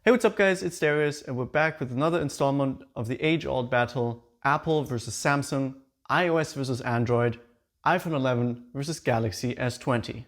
Hey, what's up guys, it's Darius and we're back with another installment of the age-old battle, Apple versus Samsung, iOS versus Android, iPhone 11 versus Galaxy S20.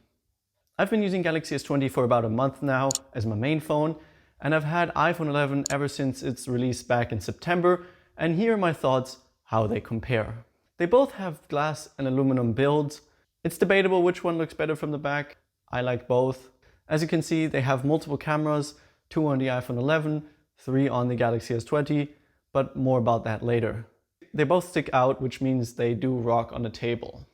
I've been using Galaxy S20 for about a month now as my main phone, and I've had iPhone 11 ever since its release back in September, and here are my thoughts how they compare. They both have glass and aluminum builds. It's debatable which one looks better from the back. I like both. As you can see, they have multiple cameras, 2 on the iPhone 11, 3 on the Galaxy S20, but more about that later. They both stick out, which means they do rock on the table.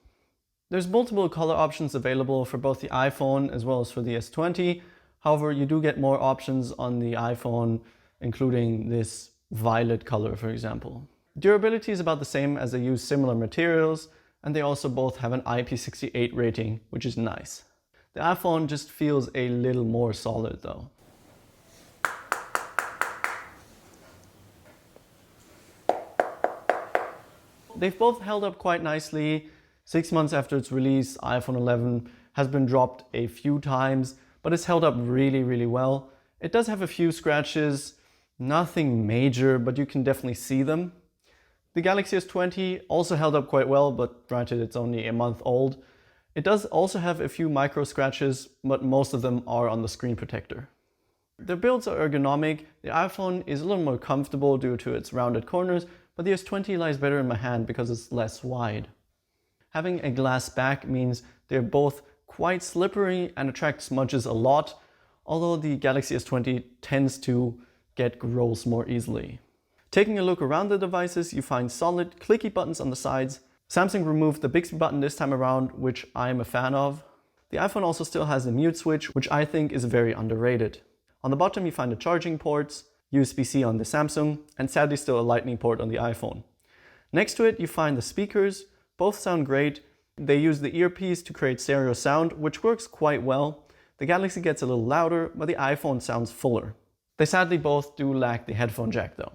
There's multiple color options available for both the iPhone as well as for the S20. However, you do get more options on the iPhone, including this violet color, for example. Durability is about the same as they use similar materials, and they also both have an IP68 rating, which is nice. The iPhone just feels a little more solid though. They've both held up quite nicely. 6 months after its release, iPhone 11 has been dropped a few times, but it's held up really well. It does have a few scratches, nothing major, but you can definitely see them. The Galaxy S20 also held up quite well, but granted it's only a month old. It does also have a few micro scratches, but most of them are on the screen protector. Their builds are ergonomic. The iPhone is a little more comfortable due to its rounded corners, but the S20 lies better in my hand because it's less wide. Having a glass back means they're both quite slippery and attract smudges a lot, although the Galaxy S20 tends to get gross more easily. Taking a look around the devices, you find solid, clicky buttons on the sides. Samsung removed the Bixby button this time around, which I am a fan of. The iPhone also still has a mute switch, which I think is very underrated. On the bottom you find the charging ports, USB-C on the Samsung, and sadly still a Lightning port on the iPhone. Next to it you find the speakers. Both sound great. They use the earpiece to create stereo sound, which works quite well. The Galaxy gets a little louder, but the iPhone sounds fuller. They sadly both do lack the headphone jack though.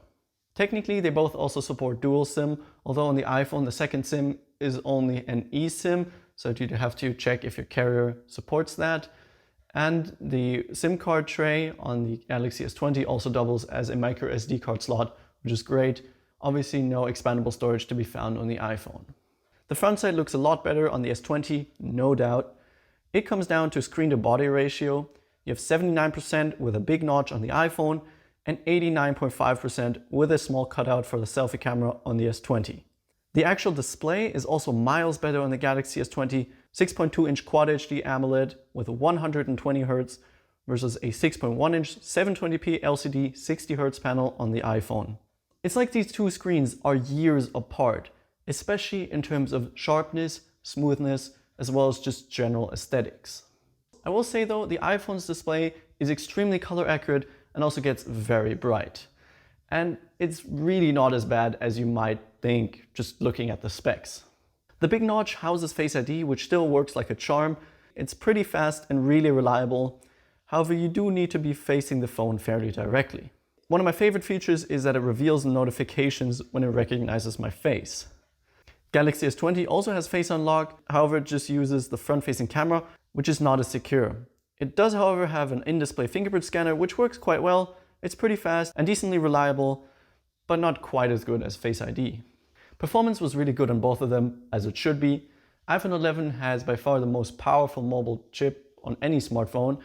Technically they both also support dual SIM, although on the iPhone the second SIM is only an eSIM, so you have to check if your carrier supports that. And the SIM card tray on the Galaxy S20 also doubles as a micro SD card slot, which is great. Obviously no expandable storage to be found on the iPhone. The front side looks a lot better on the S20, no doubt. It comes down to screen to body ratio. You have 79% with a big notch on the iPhone and 89.5% with a small cutout for the selfie camera on the S20. The actual display is also miles better on the Galaxy S20, 6.2-inch Quad HD AMOLED with 120 Hz versus a 6.1-inch 720p LCD 60 Hz panel on the iPhone. It's like these two screens are years apart, especially in terms of sharpness, smoothness, as well as just general aesthetics. I will say though, the iPhone's display is extremely color accurate and also gets very bright. And it's really not as bad as you might think just looking at the specs. The big notch houses Face ID, which still works like a charm. It's pretty fast and really reliable. However, you do need to be facing the phone fairly directly. One of my favorite features is that it reveals notifications when it recognizes my face. Galaxy S20 also has Face Unlock, however it just uses the front-facing camera, which is not as secure. It does however have an in-display fingerprint scanner, which works quite well. It's pretty fast and decently reliable, but not quite as good as Face ID. Performance was really good on both of them, as it should be. iPhone 11 has by far the most powerful mobile chip on any smartphone,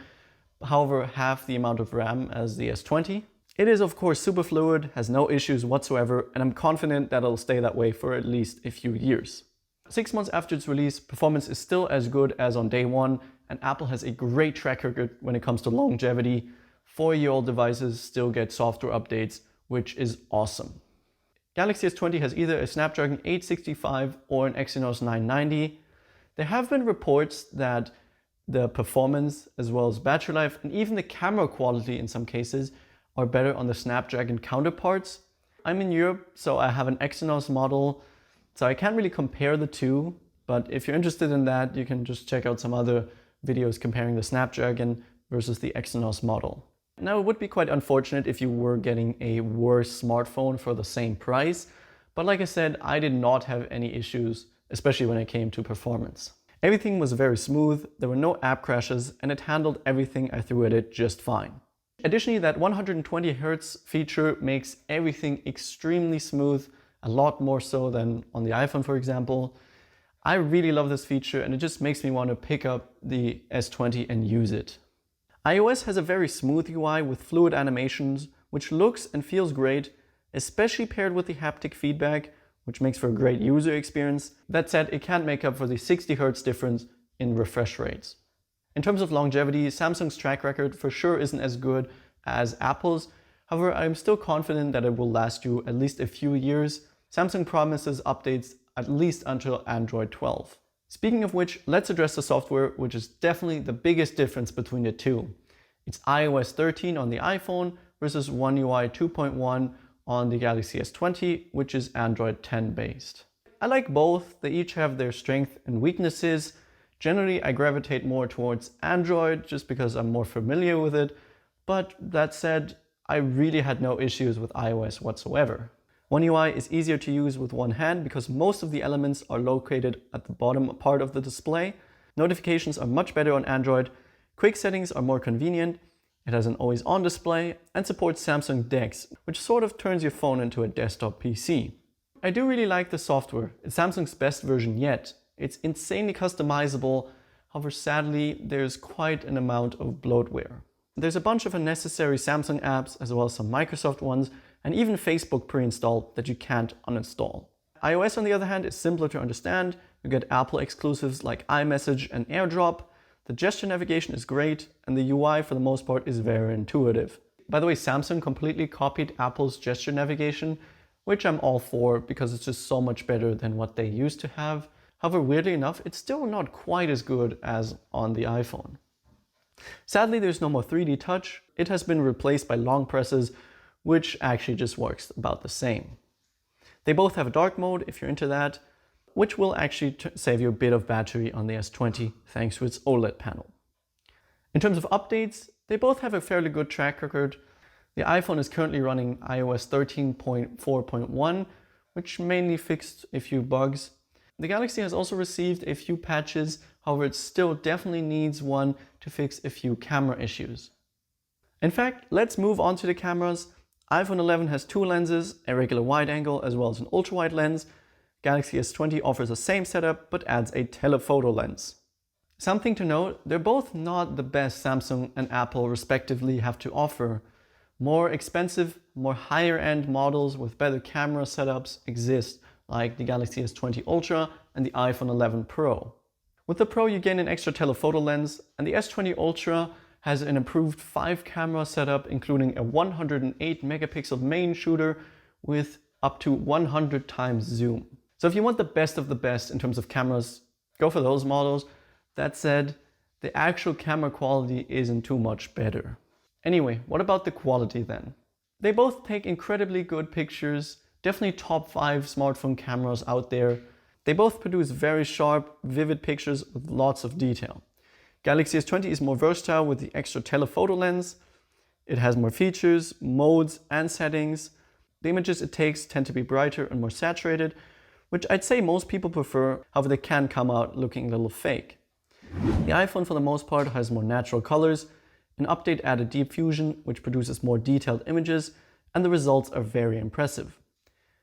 however half the amount of RAM as the S20. It is of course super fluid, has no issues whatsoever, and I'm confident that it'll stay that way for at least a few years. 6 months after its release, performance is still as good as on day one, and Apple has a great track record when it comes to longevity. 4-year-old devices still get software updates, which is awesome. Galaxy S20 has either a Snapdragon 865 or an Exynos 990. There have been reports that the performance, as well as battery life, and even the camera quality in some cases, are better on the Snapdragon counterparts. I'm in Europe, so I have an Exynos model, so I can't really compare the two, but if you're interested in that, you can just check out some other videos comparing the Snapdragon versus the Exynos model. Now, it would be quite unfortunate if you were getting a worse smartphone for the same price, but like I said, I did not have any issues, especially when it came to performance. Everything was very smooth, there were no app crashes, and it handled everything I threw at it just fine. Additionally, that 120 Hz feature makes everything extremely smooth, a lot more so than on the iPhone, for example. I really love this feature and it just makes me want to pick up the S20 and use it. iOS has a very smooth UI with fluid animations, which looks and feels great, especially paired with the haptic feedback, which makes for a great user experience. That said, it can't make up for the 60 Hz difference in refresh rates. In terms of longevity, Samsung's track record for sure isn't as good as Apple's. However, I'm still confident that it will last you at least a few years. Samsung promises updates at least until Android 12. Speaking of which, let's address the software, which is definitely the biggest difference between the two. It's iOS 13 on the iPhone versus One UI 2.1 on the Galaxy S20, which is Android 10 based. I like both, they each have their strengths and weaknesses. Generally, I gravitate more towards Android just because I'm more familiar with it, but that said, I really had no issues with iOS whatsoever. One UI is easier to use with one hand because most of the elements are located at the bottom part of the display. Notifications are much better on Android, quick settings are more convenient, it has an always-on display, and supports Samsung DeX, which sort of turns your phone into a desktop PC. I do really like the software, it's Samsung's best version yet. It's insanely customizable, however sadly there's quite an amount of bloatware. There's a bunch of unnecessary Samsung apps as well as some Microsoft ones and even Facebook pre-installed that you can't uninstall. iOS on the other hand is simpler to understand, you get Apple exclusives like iMessage and AirDrop, the gesture navigation is great and the UI for the most part is very intuitive. By the way, Samsung completely copied Apple's gesture navigation, which I'm all for because it's just so much better than what they used to have. However, weirdly enough, it's still not quite as good as on the iPhone. Sadly, there's no more 3D touch. It has been replaced by long presses, which actually just works about the same. They both have a dark mode if you're into that, which will actually save you a bit of battery on the S20 thanks to its OLED panel. In terms of updates, they both have a fairly good track record. The iPhone is currently running iOS 13.4.1, which mainly fixed a few bugs. The Galaxy has also received a few patches, however it still definitely needs one to fix a few camera issues. In fact, let's move on to the cameras. iPhone 11 has two lenses, a regular wide angle as well as an ultra wide lens. Galaxy S20 offers the same setup but adds a telephoto lens. Something to note, they're both not the best Samsung and Apple respectively have to offer. More expensive, more higher end models with better camera setups exist, like the Galaxy S20 Ultra and the iPhone 11 Pro. With the Pro you gain an extra telephoto lens and the S20 Ultra has an improved 5-camera setup including a 108 megapixel main shooter with up to 100 times zoom. So if you want the best of the best in terms of cameras, go for those models. That said, the actual camera quality isn't too much better. Anyway, what about the quality then? They both take incredibly good pictures, definitely top 5 smartphone cameras out there. They both produce very sharp, vivid pictures with lots of detail. Galaxy S20 is more versatile with the extra telephoto lens. It has more features, modes and settings. The images it takes tend to be brighter and more saturated, which I'd say most people prefer, however they can come out looking a little fake. The iPhone for the most part has more natural colors. An update added Deep Fusion, which produces more detailed images, and the results are very impressive.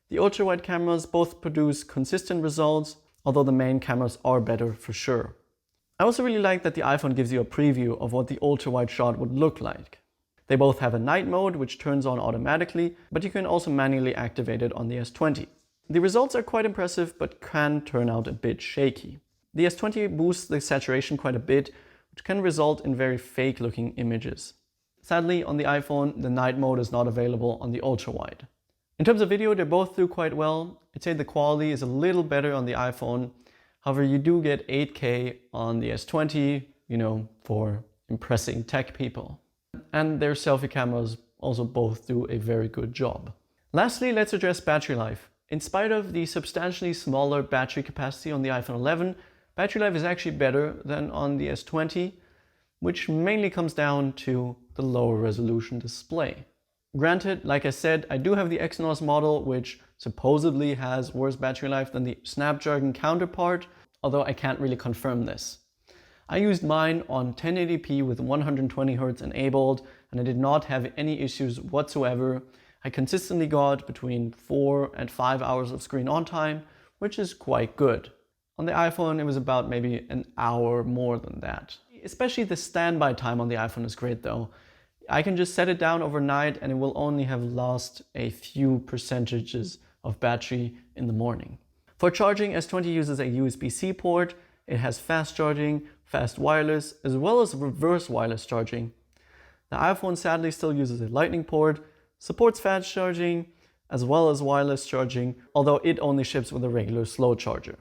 The ultra-wide cameras both produce consistent results, although the main cameras are better for sure. I also really like that the iPhone gives you a preview of what the ultra-wide shot would look like. They both have a night mode, which turns on automatically, but you can also manually activate it on the S20. The results are quite impressive, but can turn out a bit shaky. The S20 boosts the saturation quite a bit, which can result in very fake-looking images. Sadly, on the iPhone, the night mode is not available on the ultra-wide. In terms of video, they both do quite well. I'd say the quality is a little better on the iPhone. However, you do get 8K on the S20, for impressing tech people. And their selfie cameras also both do a very good job. Lastly, let's address battery life. In spite of the substantially smaller battery capacity on the iPhone 11, battery life is actually better than on the S20, which mainly comes down to the lower resolution display. Granted, like I said, I do have the Exynos model, which supposedly has worse battery life than the Snapdragon counterpart, although I can't really confirm this. I used mine on 1080p with 120Hz enabled, and I did not have any issues whatsoever. I consistently got between 4 and 5 hours of screen on time, which is quite good. On the iPhone, it was about maybe an hour more than that. Especially the standby time on the iPhone is great though. I can just set it down overnight and it will only have lost a few percentages of battery in the morning. For charging, S20 uses a USB-C port. It has fast charging, fast wireless, as well as reverse wireless charging. The iPhone sadly still uses a Lightning port, supports fast charging, as well as wireless charging, although it only ships with a regular slow charger.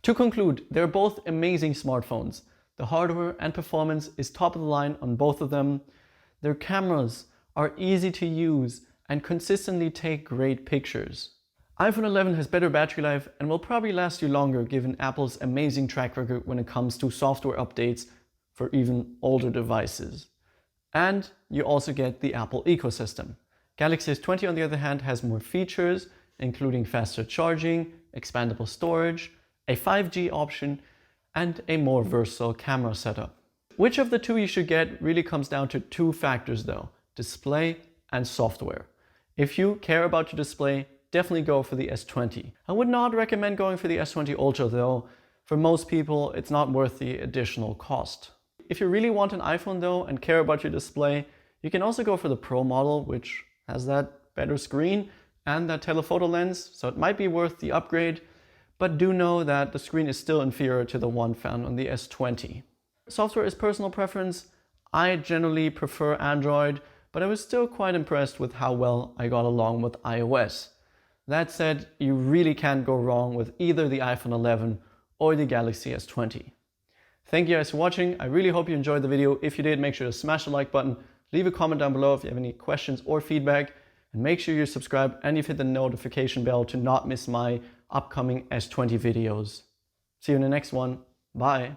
To conclude, they're both amazing smartphones. The hardware and performance is top of the line on both of them. Their cameras are easy to use and consistently take great pictures. iPhone 11 has better battery life and will probably last you longer given Apple's amazing track record when it comes to software updates for even older devices. And you also get the Apple ecosystem. Galaxy S20 on the other hand has more features, including faster charging, expandable storage, a 5G option, and a more versatile camera setup. Which of the two you should get really comes down to two factors though, display and software. If you care about your display, definitely go for the S20. I would not recommend going for the S20 Ultra though. For most people, it's not worth the additional cost. If you really want an iPhone though and care about your display, you can also go for the Pro model, which has that better screen and that telephoto lens, so it might be worth the upgrade, but do know that the screen is still inferior to the one found on the S20. Software is personal preference. I generally prefer Android, but I was still quite impressed with how well I got along with iOS. That said, you really can't go wrong with either the iPhone 11 or the Galaxy S20. Thank you guys for watching. I really hope you enjoyed the video. If you did, make sure to smash the like button, leave a comment down below if you have any questions or feedback, and make sure you're subscribed and you've hit the notification bell to not miss my upcoming S20 videos. See you in the next one. Bye.